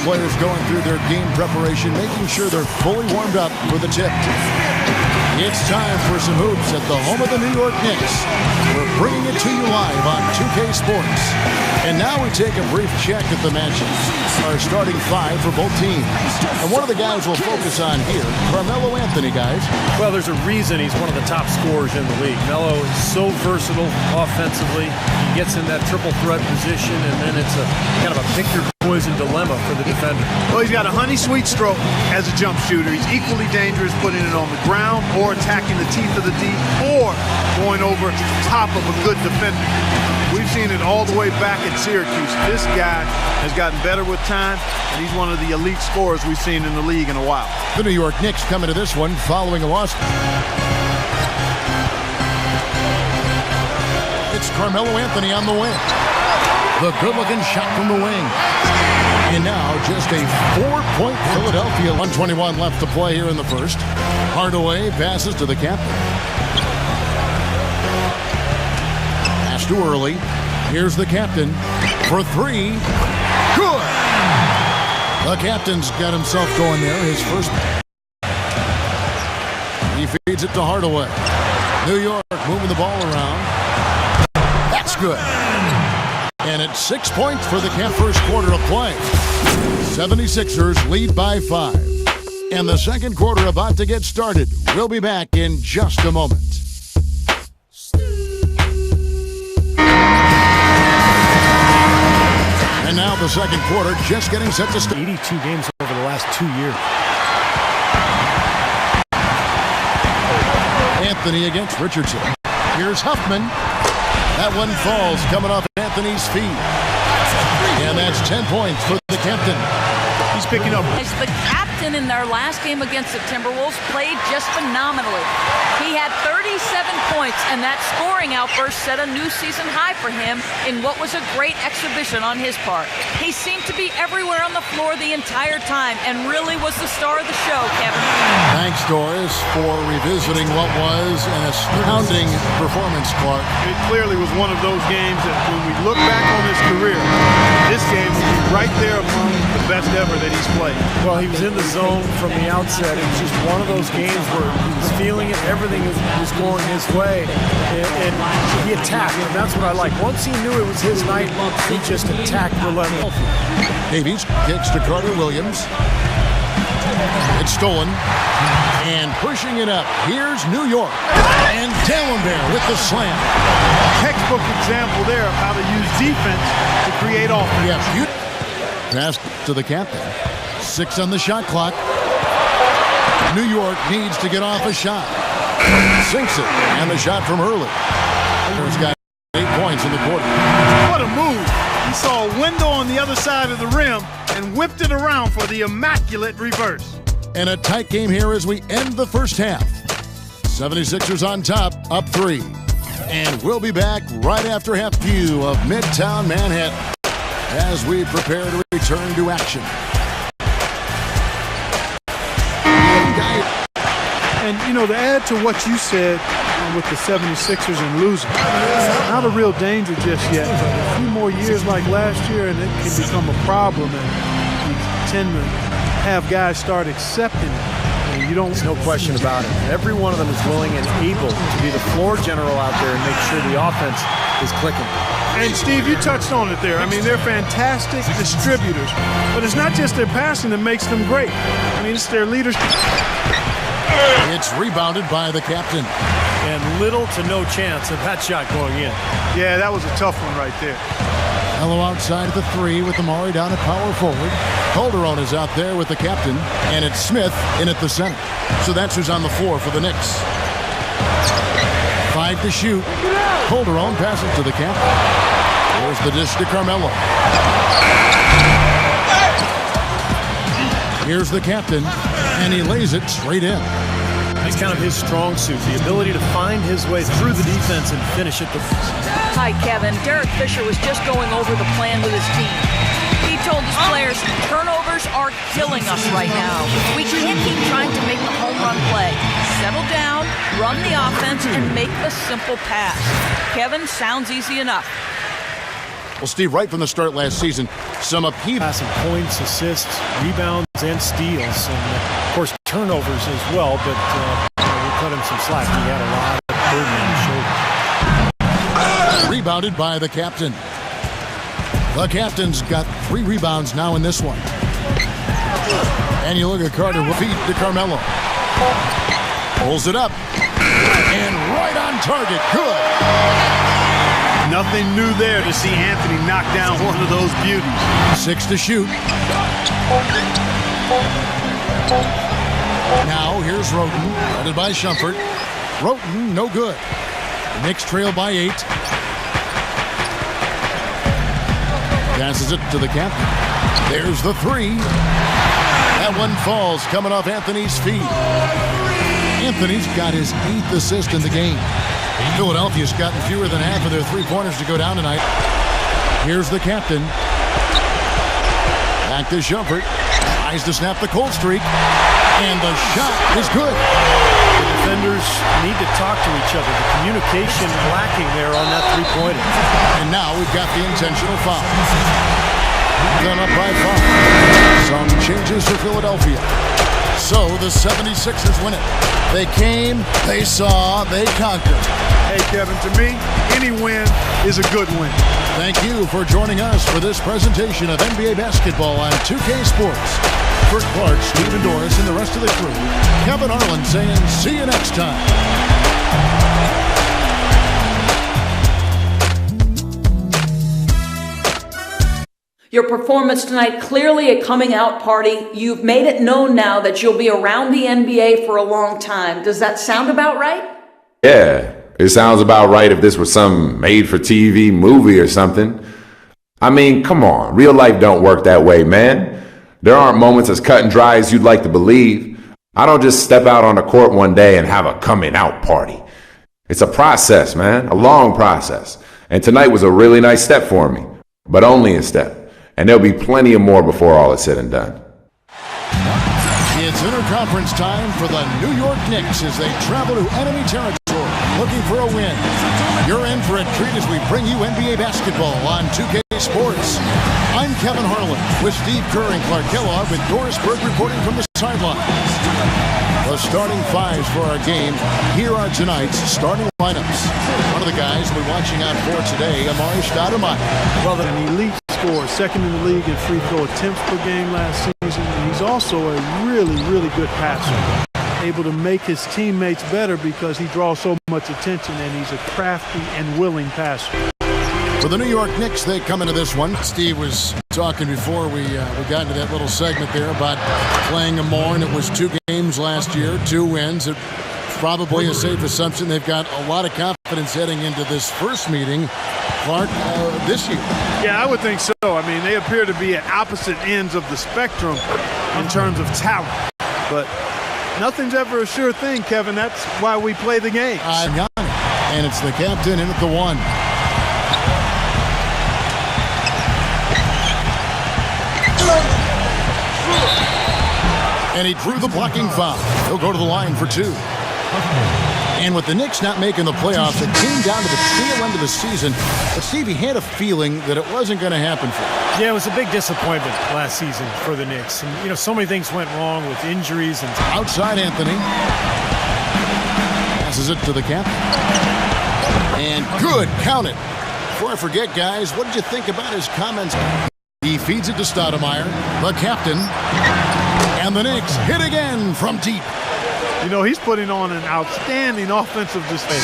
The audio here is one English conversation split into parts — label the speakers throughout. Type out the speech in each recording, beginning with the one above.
Speaker 1: players going through their game preparation, making sure they're fully warmed up for the tip. It's time for some hoops at the home of the New York Knicks. We're bringing it to you live on 2K Sports. And now we take a brief check at the matchups. Our starting five for both teams. And one of the guys we'll focus on here, Carmelo Anthony, guys.
Speaker 2: Well, there's a reason he's one of the top scorers in the league. Melo is so versatile offensively. He gets in that triple threat position, and then it's a kind of a pick your poison dilemma for the defender.
Speaker 3: Well, he's got a honey sweet stroke as a jump shooter. He's equally dangerous putting it on the ground or attacking the teeth of the D or going over top of a good defender. We've seen it all the way back at Syracuse. This guy has gotten better with time, and he's one of the elite scorers we've seen in the league in a while.
Speaker 1: The New York Knicks coming to this one following a loss. It's Carmelo Anthony on the wing. The good-looking shot from the wing. And now just a 4-point Philadelphia. 1:21 left to play here in the first. Hardaway passes to the captain. Pass too early. Here's the captain for three. Good! The captain's got himself going there. His first. He feeds it to Hardaway. New York moving the ball around. That's good. And it's 6 points for the first quarter of play. 76ers lead by 5. And the second quarter about to get started. We'll be back in just a moment. And now the second quarter just getting set to start.
Speaker 2: 82 games over the last 2 years.
Speaker 1: Anthony against Richardson. Here's Huffman. That one falls coming off Anthony's feet. And that's 10 points for the captain.
Speaker 3: He's picking up.
Speaker 4: As the captain in their last game against the Timberwolves played just phenomenally. He had 37 points, and that scoring outburst set a new season high for him in what was a great exhibition on his part. He seemed to be everywhere on the floor the entire time and really was the star of the show, Kevin.
Speaker 1: Thanks, Doris, for revisiting what was an astounding performance, Clark.
Speaker 3: It clearly was one of those games that when we look back on his career, this game will be right there among the best ever that he's played.
Speaker 2: Well, he was in the zone from the outset. It was just one of those games where he was feeling it. Everything was going his way, and he attacked, and that's what I like. Once he knew it was his night, he just attacked relentlessly.
Speaker 1: Davies kicks to Carter Williams. It's stolen, and pushing it up. Here's New York, and D'Alembert with the slam.
Speaker 3: Textbook example there of how to use defense to create offense.
Speaker 1: Yes, pass to the captain. 6 on the shot clock. New York needs to get off a shot. Sinks it, and the shot from early. There's got 8 points in the quarter.
Speaker 3: What a move. He saw a window on the other side of the rim and whipped it around for the immaculate reverse.
Speaker 1: And a tight game here as we end the first half. 76ers on top, up 3. And we'll be back right after half view of Midtown Manhattan as we prepare to return to action.
Speaker 3: And, you know, to add to what you said with the 76ers and losing, not a real danger just yet. A few more years like last year and it can become a problem, and you tend to have guys start accepting it. And you don't.
Speaker 2: There's no question about it. Every one of them is willing and able to be the floor general out there and make sure the offense is clicking.
Speaker 3: And Steve, you touched on it there. I mean, they're fantastic distributors, but it's not just their passing that makes them great. I mean, it's their leadership.
Speaker 1: It's rebounded by the captain.
Speaker 2: And little to no chance of that shot going in.
Speaker 3: Yeah, that was a tough one right there.
Speaker 1: Hello outside of the 3 with Amari down at power forward. Calderon is out there with the captain, and it's Smith in at the center. So that's who's on the floor for the Knicks. 5 to shoot. Calderon passes to the captain. There's the dish to Carmelo. Here's the captain, and he lays it straight in.
Speaker 2: It's kind of his strong suit, the ability to find his way through the defense and finish it.
Speaker 4: Hi, Kevin. Derek Fisher was just going over the plan with his team. He told his players, turnovers are killing us right now. We can't keep trying to make the home run play. Settle down, run the offense, and make the simple pass. Kevin, sounds easy enough.
Speaker 1: Well, Steve, right from the start last season, some upheaval.
Speaker 2: Some points, assists, rebounds, and steals. And, of course, turnovers as well, but we cut him some slack. He had a lot of burden on his shoulders.
Speaker 1: Rebounded by the captain. The captain's got 3 rebounds now in this one. And you look at Carter with feet to Carmelo. Pulls it up. And right on target. Good.
Speaker 3: Nothing new there to see Anthony knock down one of those beauties.
Speaker 1: 6 to shoot. Now here's Roten, guarded by Shumpert. Roten, no good. The Knicks trail by 8. Passes it to the captain. There's the 3. That one falls, coming off Anthony's feet. Anthony's got his 8th assist in the game. Philadelphia's gotten fewer than half of their 3-pointers to go down tonight. Here's the captain. Back to Shumpert. Tries to snap the cold streak. And the shot is good.
Speaker 2: The defenders need to talk to each other. The communication lacking there on that 3-pointer.
Speaker 1: And now we've got the intentional foul. Done up by 5. Some changes for Philadelphia. So the 76ers win it. They came, they saw, they conquered.
Speaker 3: Hey, Kevin, to me, any win is a good win.
Speaker 1: Thank you for joining us for this presentation of NBA basketball on 2K Sports. For Clark, Stephen Doris, and the rest of the crew, Kevin Harlan saying, see you next time.
Speaker 4: Your performance tonight, clearly a coming out party. You've made it known now that you'll be around the NBA for a long time. Does that sound about right?
Speaker 5: Yeah, it sounds about right if this was some made-for-TV movie or something. I mean, come on, real life don't work that way, man. There aren't moments as cut and dry as you'd like to believe. I don't just step out on the court one day and have a coming out party. It's a process, man, a long process. And tonight was a really nice step for me, but only a step. And there'll be plenty of more before all is said and done.
Speaker 1: It's interconference time for the New York Knicks as they travel to enemy territory looking for a win. You're in for a treat as we bring you NBA basketball on 2K Sports. I'm Kevin Harlan with Steve Kerr and Clark Kellogg with Doris Berg reporting from the sidelines. The starting 5s for our game. Here are tonight's starting lineups. One of the guys we're watching out for today, Amari Stoudemire.
Speaker 2: Well, an elite scorer, second in the league in free throw attempts per game last season. And he's also a really, really good passer. Able to make his teammates better because he draws so much attention, and he's a crafty and willing passer.
Speaker 1: For the New York Knicks, they come into this one. Steve was talking before we got into that little segment there about playing them more, and it was 2 games last year, 2 wins. It's probably a safe assumption they've got a lot of confidence heading into this first meeting, Clark, this year.
Speaker 3: Yeah, I would think so. I mean, they appear to be at opposite ends of the spectrum in terms of talent. But nothing's ever a sure thing, Kevin. That's why we play the game.
Speaker 1: I got it. And it's the captain in at the 1. And he drew the blocking foul. He'll go to the line for 2. And with the Knicks not making the playoffs, it came down to the tail end of the season. But Stevie had a feeling that it wasn't going to happen for him.
Speaker 2: Yeah, it was a big disappointment last season for the Knicks. And, you know, so many things went wrong with injuries. And
Speaker 1: outside Anthony. Passes it to the captain. And good, count it. Before I forget, guys, what did you think about his comments? He feeds it to Stoudemire, the captain. And the Knicks hit again from deep.
Speaker 3: You know, he's putting on an outstanding offensive display.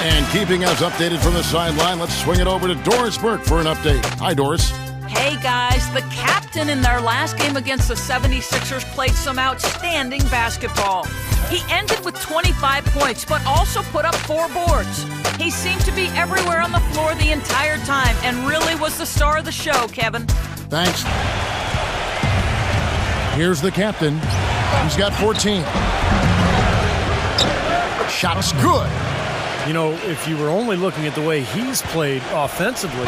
Speaker 1: And keeping us updated from the sideline, let's swing it over to Doris Burke for an update. Hi, Doris.
Speaker 4: Hey, guys. The captain in their last game against the 76ers played some outstanding basketball. He ended with 25 points, but also put up 4 boards. He seemed to be everywhere on the floor the entire time and really was the star of the show, Kevin.
Speaker 1: Thanks. Here's the captain. He's got 14. Shot's good.
Speaker 2: You know, if you were only looking at the way he's played offensively.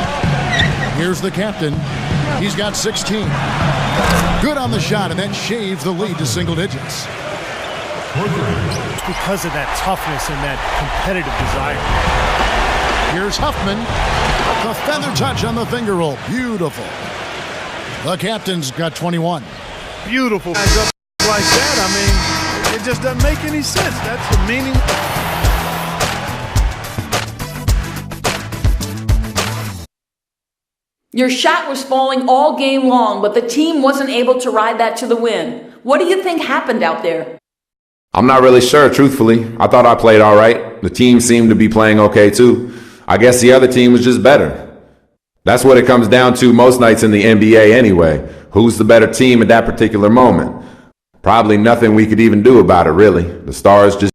Speaker 1: Here's the captain. He's got 16. Good on the shot, and that shaves the lead to single digits.
Speaker 2: Because of that toughness and that competitive desire.
Speaker 1: Here's Huffman. The feather touch on the finger roll. Beautiful. The captain's got 21.
Speaker 3: Beautiful. Guys up like that, I mean, it just doesn't make any sense. That's the meaning.
Speaker 4: Your shot was falling all game long, but the team wasn't able to ride that to the win. What do you think happened out there?
Speaker 5: I'm not really sure, truthfully. I thought I played all right. The team seemed to be playing okay, too. I guess the other team was just better. That's what it comes down to most nights in the NBA anyway. Who's the better team at that particular moment? Probably nothing we could even do about it, really. The stars just